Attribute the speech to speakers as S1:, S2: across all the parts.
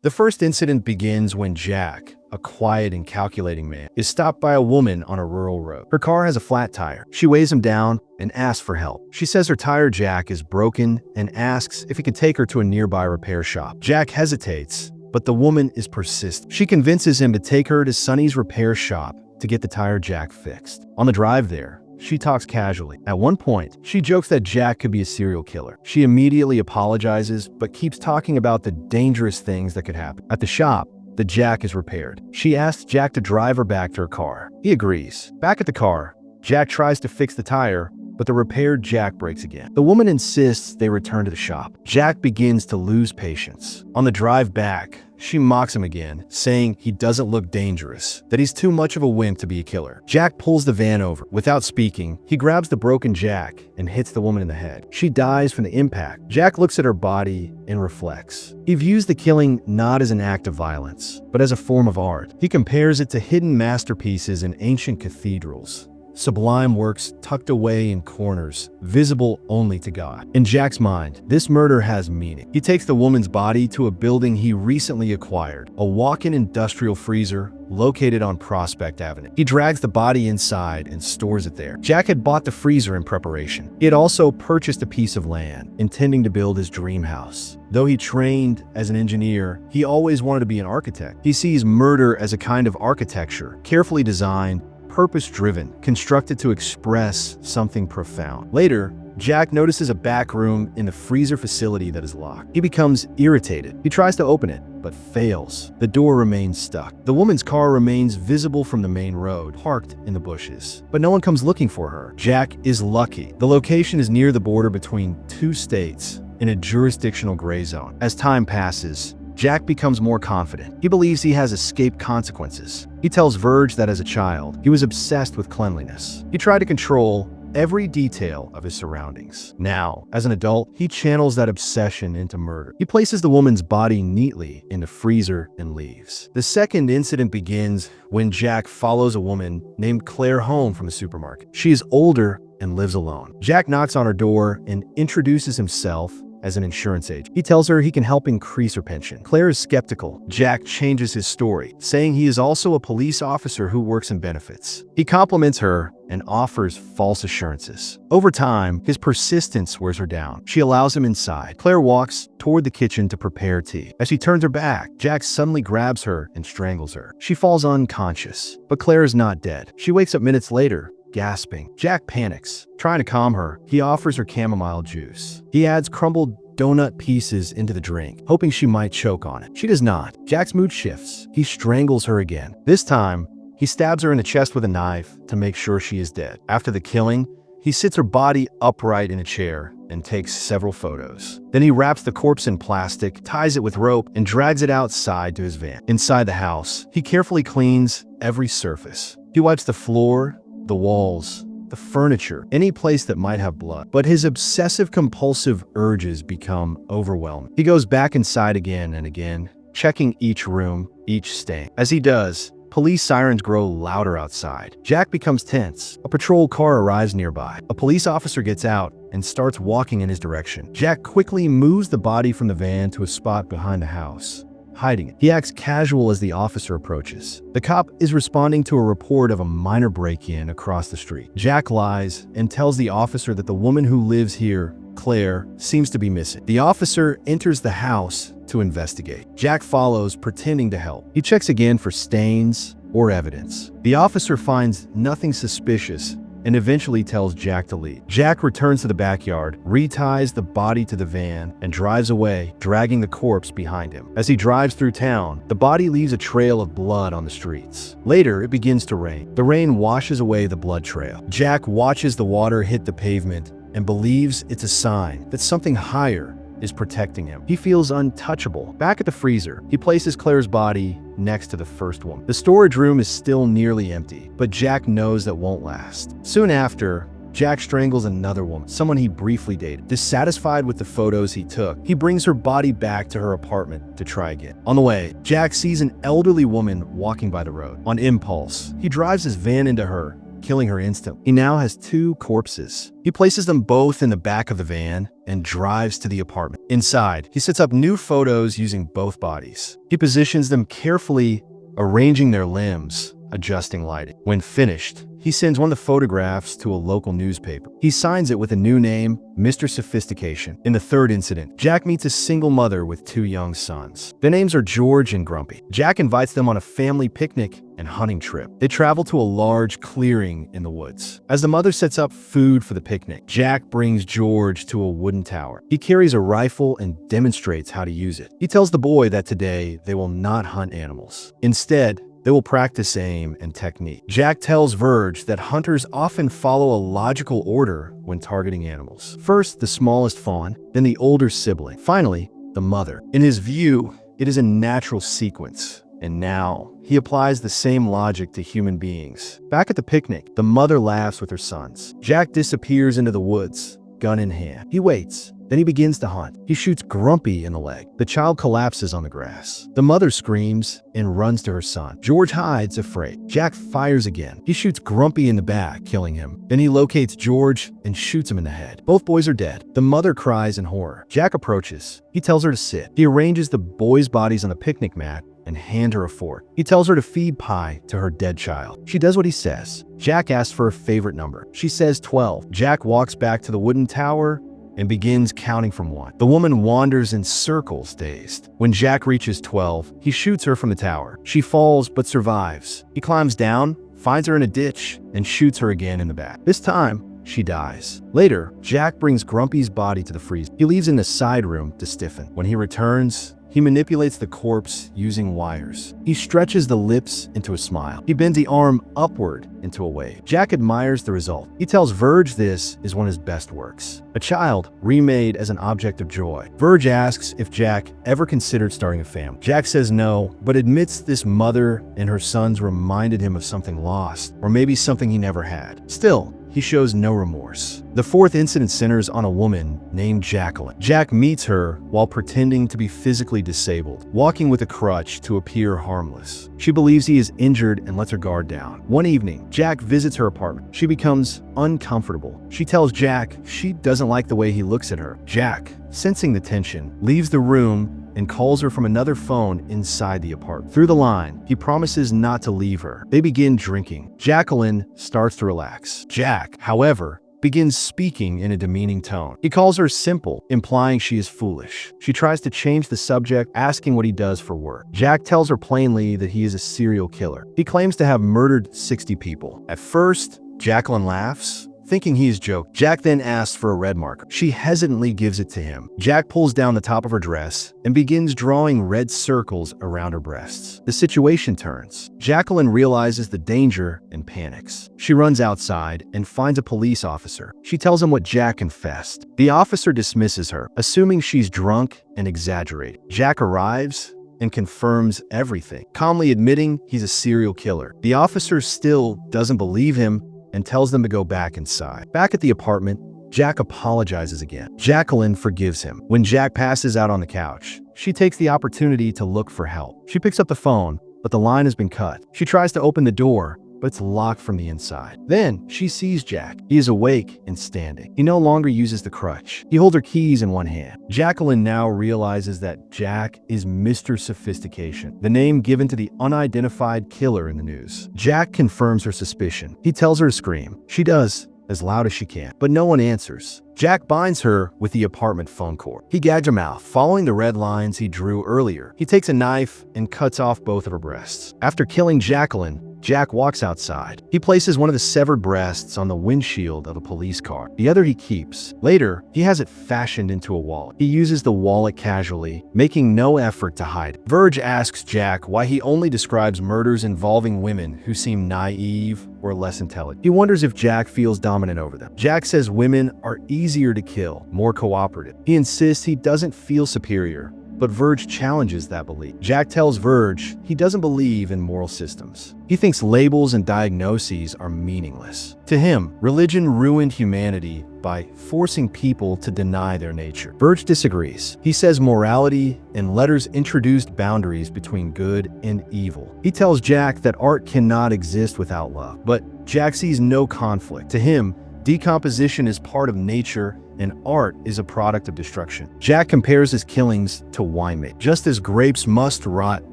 S1: The first incident begins when Jack, a quiet and calculating man, is stopped by a woman on a rural road. Her car has a flat tire. She weighs him down and asks for help. She says her tire jack is broken and asks if he can take her to a nearby repair shop. Jack hesitates, but the woman is persistent. She convinces him to take her to Sonny's repair shop to get the tire jack fixed. On the drive there, she talks casually. At one point, she jokes that Jack could be a serial killer. She immediately apologizes, but keeps talking about the dangerous things that could happen. At the shop, the jack is repaired. She asks Jack to drive her back to her car. He agrees. Back at the car, Jack tries to fix the tire, but the repaired jack breaks again. The woman insists they return to the shop. Jack begins to lose patience. On the drive back, she mocks him again, saying he doesn't look dangerous, that he's too much of a wimp to be a killer. Jack pulls the van over. Without speaking, he grabs the broken jack and hits the woman in the head. She dies from the impact. Jack looks at her body and reflects. He views the killing not as an act of violence, but as a form of art. He compares it to hidden masterpieces in ancient cathedrals. Sublime works tucked away in corners, visible only to God. In Jack's mind, this murder has meaning. He takes the woman's body to a building he recently acquired, a walk-in industrial freezer located on Prospect Avenue. He drags the body inside and stores it there. Jack had bought the freezer in preparation. He had also purchased a piece of land, intending to build his dream house. Though he trained as an engineer, he always wanted to be an architect. He sees murder as a kind of architecture, carefully designed, purpose-driven, constructed to express something profound. Later, Jack notices a back room in the freezer facility that is locked. He becomes irritated. He tries to open it, but fails. The door remains stuck. The woman's car remains visible from the main road, parked in the bushes. But no one comes looking for her. Jack is lucky. The location is near the border between two states, in a jurisdictional gray zone. As time passes, Jack becomes more confident. He believes he has escaped consequences. He tells Verge that as a child, he was obsessed with cleanliness. He tried to control every detail of his surroundings. Now, as an adult, he channels that obsession into murder. He places the woman's body neatly in the freezer and leaves. The second incident begins when Jack follows a woman named Claire home from the supermarket. She is older and lives alone. Jack knocks on her door and introduces himself as an insurance agent. He tells her he can help increase her pension. Claire is skeptical. Jack changes his story, saying he is also a police officer who works in benefits. He compliments her and offers false assurances. Over time, his persistence wears her down. She allows him inside. Claire walks toward the kitchen to prepare tea. As she turns her back, Jack suddenly grabs her and strangles her. She falls unconscious, but Claire is not dead. She wakes up minutes later, gasping. Jack panics. Trying to calm her, he offers her chamomile juice. He adds crumbled donut pieces into the drink, hoping she might choke on it. She does not. Jack's mood shifts. He strangles her again. This time, he stabs her in the chest with a knife to make sure she is dead. After the killing, he sits her body upright in a chair and takes several photos. Then he wraps the corpse in plastic, ties it with rope, and drags it outside to his van. Inside the house, he carefully cleans every surface. He wipes the floor, the walls, the furniture, any place that might have blood. But his obsessive-compulsive urges become overwhelming. He goes back inside again and again, checking each room, each stain. As he does, police sirens grow louder outside. Jack becomes tense. A patrol car arrives nearby. A police officer gets out and starts walking in his direction. Jack quickly moves the body from the van to a spot behind the house, hiding it. He acts casual as the officer approaches. The cop is responding to a report of a minor break-in across the street. Jack lies and tells the officer that the woman who lives here, Claire, seems to be missing. The officer enters the house to investigate. Jack follows, pretending to help. He checks again for stains or evidence. The officer finds nothing suspicious and eventually tells Jack to leave. Jack returns to the backyard, reties the body to the van, and drives away, dragging the corpse behind him. As he drives through town, the body leaves a trail of blood on the streets. Later, it begins to rain. The rain washes away the blood trail. Jack watches the water hit the pavement and believes it's a sign that something higher is protecting him. He feels untouchable. Back at the freezer, he places Claire's body next to the first one. The storage room is still nearly empty, but Jack knows that won't last. Soon after, Jack strangles another woman, someone he briefly dated. Dissatisfied with the photos he took, he brings her body back to her apartment to try again. On the way, Jack sees an elderly woman walking by the road. On impulse, he drives his van into her killing her instantly. He now has 2 corpses. He places them both in the back of the van and drives to the apartment. Inside, he sets up new photos using both bodies. He positions them carefully, arranging their limbs, adjusting lighting. When finished, he sends one of the photographs to a local newspaper. He signs it with a new name, Mr. Sophistication. In the 3rd incident, Jack meets a single mother with 2 young sons. Their names are George and Grumpy. Jack invites them on a family picnic and hunting trip. They travel to a large clearing in the woods. As the mother sets up food for the picnic, Jack brings George to a wooden tower. He carries a rifle and demonstrates how to use it. He tells the boy that today they will not hunt animals. Instead, they will practice aim and technique. Jack tells Verge that hunters often follow a logical order when targeting animals. First, the smallest fawn, then the older sibling, finally, the mother. In his view, it is a natural sequence. And now, he applies the same logic to human beings. Back at the picnic, the mother laughs with her sons. Jack disappears into the woods, gun in hand. He waits. Then he begins to hunt. He shoots Grumpy in the leg. The child collapses on the grass. The mother screams and runs to her son. George hides, afraid. Jack fires again. He shoots Grumpy in the back, killing him. Then he locates George and shoots him in the head. Both boys are dead. The mother cries in horror. Jack approaches. He tells her to sit. He arranges the boys' bodies on a picnic mat and hand her a fork. He tells her to feed pie to her dead child. She does what he says. Jack asks for her favorite number. She says 12. Jack walks back to the wooden tower and begins counting from 1. The woman wanders in circles, dazed. When Jack reaches 12, he shoots her from the tower. She falls but survives. He climbs down, finds her in a ditch, and shoots her again in the back. This time, she dies. Later, Jack brings Grumpy's body to the freezer. He leaves in the side room to stiffen. When he returns, he manipulates the corpse using wires. He stretches the lips into a smile. He bends the arm upward into a wave. Jack admires the result. He tells Verge this is one of his best works. A child remade as an object of joy. Verge asks if Jack ever considered starting a family. Jack says no, but admits this mother and her sons reminded him of something lost, or maybe something he never had. Still, he shows no remorse. The 4th incident centers on a woman named Jacqueline. Jack meets her while pretending to be physically disabled, walking with a crutch to appear harmless. She believes he is injured and lets her guard down. One evening, Jack visits her apartment. She becomes uncomfortable. She tells Jack she doesn't like the way he looks at her. Jack, sensing the tension, leaves the room and calls her from another phone inside the apartment. Through the line, he promises not to leave her. They begin drinking. Jacqueline starts to relax. Jack, however, begins speaking in a demeaning tone. He calls her simple, implying she is foolish. She tries to change the subject, asking what he does for work. Jack tells her plainly that he is a serial killer. He claims to have murdered 60 people. At first, Jacqueline laughs, thinking he is joking. Jack then asks for a red marker. She hesitantly gives it to him. Jack pulls down the top of her dress and begins drawing red circles around her breasts. The situation turns. Jacqueline realizes the danger and panics. She runs outside and finds a police officer. She tells him what Jack confessed. The officer dismisses her, assuming she's drunk and exaggerating. Jack arrives and confirms everything, calmly admitting he's a serial killer. The officer still doesn't believe him and tells them to go back inside. Back at the apartment, Jack apologizes again. Jacqueline forgives him. When Jack passes out on the couch, she takes the opportunity to look for help. She picks up the phone, but the line has been cut. She tries to open the door, but it's locked from the inside. Then she sees Jack. He is awake and standing. He no longer uses the crutch. He holds her keys in one hand. Jacqueline now realizes that Jack is Mr. Sophistication, the name given to the unidentified killer in the news. Jack confirms her suspicion. He tells her to scream. She does, as loud as she can, but no one answers. Jack binds her with the apartment phone cord. He gags her mouth, following the red lines he drew earlier. He takes a knife and cuts off both of her breasts. After killing Jacqueline, Jack walks outside. He places one of the severed breasts on the windshield of a police car. The other he keeps. Later, he has it fashioned into a wallet. He uses the wallet casually, making no effort to hide it. Verge asks Jack why he only describes murders involving women who seem naive or less intelligent. He wonders if Jack feels dominant over them. Jack says women are easier to kill, more cooperative. He insists he doesn't feel superior, but Verge challenges that belief. Jack tells Verge he doesn't believe in moral systems. He thinks labels and diagnoses are meaningless. To him, religion ruined humanity by forcing people to deny their nature. Verge disagrees. He says morality and letters introduced boundaries between good and evil. He tells Jack that art cannot exist without love, but Jack sees no conflict. To him, decomposition is part of nature and art is a product of destruction. Jack compares his killings to winemaking. Just as grapes must rot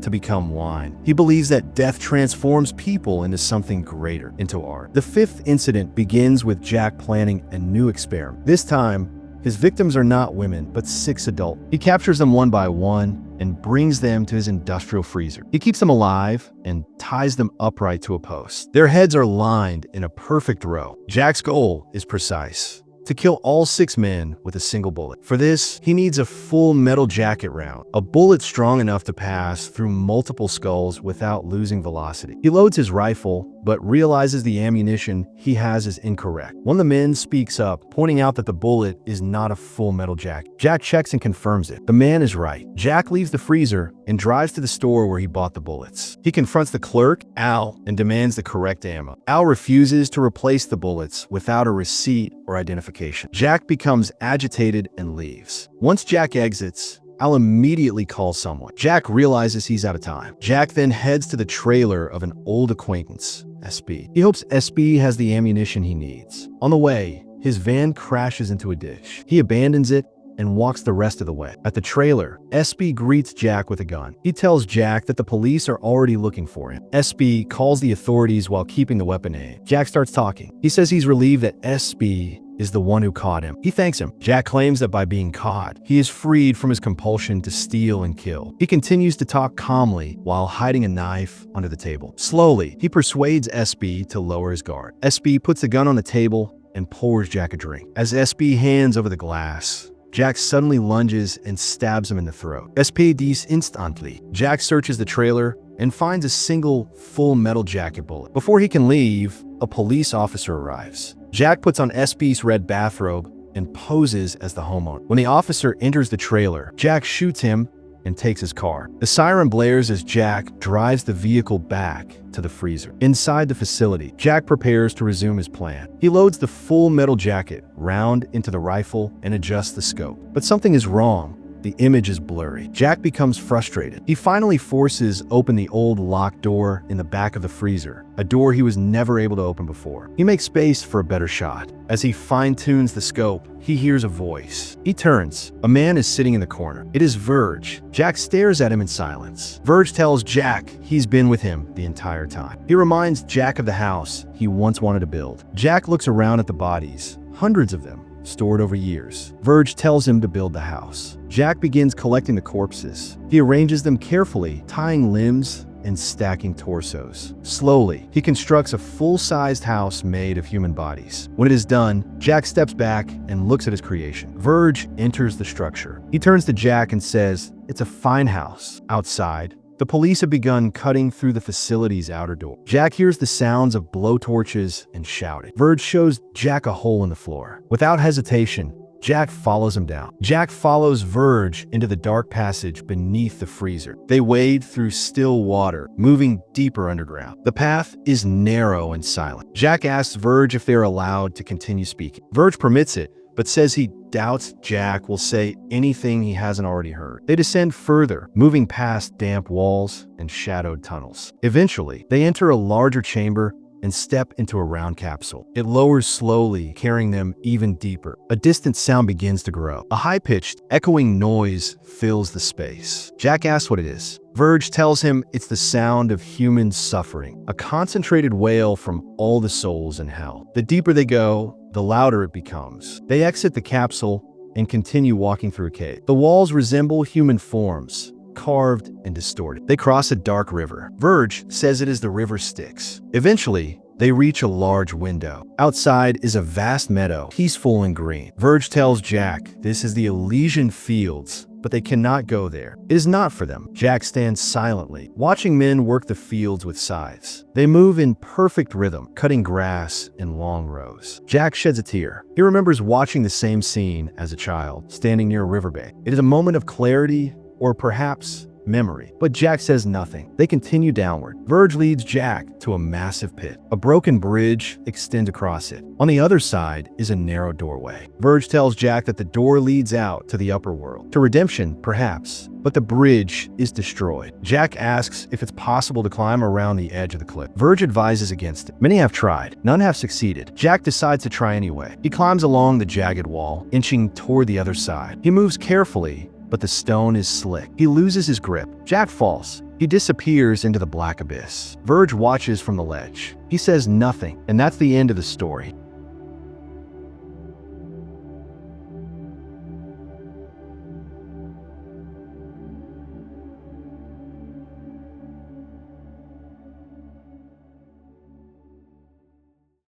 S1: to become wine, he believes that death transforms people into something greater, into art. The fifth incident begins with Jack planning a new experiment. This time, his victims are not women, but 6 adults. He captures them one by one and brings them to his industrial freezer. He keeps them alive and ties them upright to a post. Their heads are lined in a perfect row. Jack's goal is precise: to kill all 6 men with a single bullet. For this, he needs a full metal jacket round, a bullet strong enough to pass through multiple skulls without losing velocity. He loads his rifle, but realizes the ammunition he has is incorrect. One of the men speaks up, pointing out that the bullet is not a full metal jacket. Jack checks and confirms it. The man is right. Jack leaves the freezer and drives to the store where he bought the bullets. He confronts the clerk, Al, and demands the correct ammo. Al refuses to replace the bullets without a receipt or identification. Jack becomes agitated and leaves. Once Jack exits, Al immediately calls someone. Jack realizes he's out of time. Jack then heads to the trailer of an old acquaintance, SB. He hopes SB has the ammunition he needs. On the way, his van crashes into a ditch. He abandons it and walks the rest of the way. At the trailer, SB greets Jack with a gun. He tells Jack that the police are already looking for him. SB calls the authorities while keeping the weapon aimed. Jack starts talking. He says he's relieved that SB is the one who caught him. He thanks him. Jack claims that by being caught, he is freed from his compulsion to steal and kill. He continues to talk calmly while hiding a knife under the table. Slowly, he persuades SB to lower his guard. SB puts the gun on the table and pours Jack a drink. As SB hands over the glass, Jack suddenly lunges and stabs him in the throat. SP dies instantly. Jack searches the trailer and finds a single full metal jacket bullet. Before he can leave, a police officer arrives. Jack puts on SB's red bathrobe and poses as the homeowner. When the officer enters the trailer, Jack shoots him and takes his car. The siren blares as Jack drives the vehicle back to the freezer. Inside the facility, Jack prepares to resume his plan. He loads the full metal jacket round into the rifle and adjusts the scope. But something is wrong. The image is blurry. Jack becomes frustrated. He finally forces open the old locked door in the back of the freezer, a door he was never able to open before. He makes space for a better shot. As he fine-tunes the scope, he hears a voice. He turns. A man is sitting in the corner. It is Verge. Jack stares at him in silence. Verge tells Jack he's been with him the entire time. He reminds Jack of the house he once wanted to build. Jack looks around at the bodies, hundreds of them, stored over years. Verge tells him to build the house. Jack begins collecting the corpses. He arranges them carefully, tying limbs and stacking torsos. Slowly, he constructs a full-sized house made of human bodies. When it is done, Jack steps back and looks at his creation. Verge enters the structure. He turns to Jack and says, "It's a fine house." Outside, the police have begun cutting through the facility's outer door. Jack hears the sounds of blowtorches and shouting. Verge shows Jack a hole in the floor. Without hesitation, Jack follows him down. Jack follows Verge into the dark passage beneath the freezer. They wade through still water, moving deeper underground. The path is narrow and silent. Jack asks Verge if they're allowed to continue speaking. Verge permits it, but says he doubts Jack will say anything he hasn't already heard. They descend further, moving past damp walls and shadowed tunnels. Eventually, they enter a larger chamber and step into a round capsule. It lowers slowly, carrying them even deeper. A distant sound begins to grow. A high-pitched, echoing noise fills the space. Jack asks what it is. Verge tells him it's the sound of human suffering, a concentrated wail from all the souls in hell. The deeper they go, the louder it becomes. They exit the capsule and continue walking through a cave. The walls resemble human forms, carved and distorted. They cross a dark river. Verge says it is the river Styx. Eventually, they reach a large window. Outside is a vast meadow, peaceful and green. Verge tells Jack this is the Elysian Fields, but they cannot go there. It is not for them. Jack stands silently, watching men work the fields with scythes. They move in perfect rhythm, cutting grass in long rows. Jack sheds a tear. He remembers watching the same scene as a child, standing near a riverbank. It is a moment of clarity or perhaps memory. But Jack says nothing. They continue downward. Verge leads Jack to a massive pit. A broken bridge extends across it. On the other side is a narrow doorway. Verge tells Jack that the door leads out to the upper world. To redemption, perhaps. But the bridge is destroyed. Jack asks if it's possible to climb around the edge of the cliff. Verge advises against it. Many have tried. None have succeeded. Jack decides to try anyway. He climbs along the jagged wall, inching toward the other side. He moves carefully, but the stone is slick. He loses his grip. Jack falls. He disappears into the black abyss. Verge watches from the ledge. He says nothing, and that's the end of the story.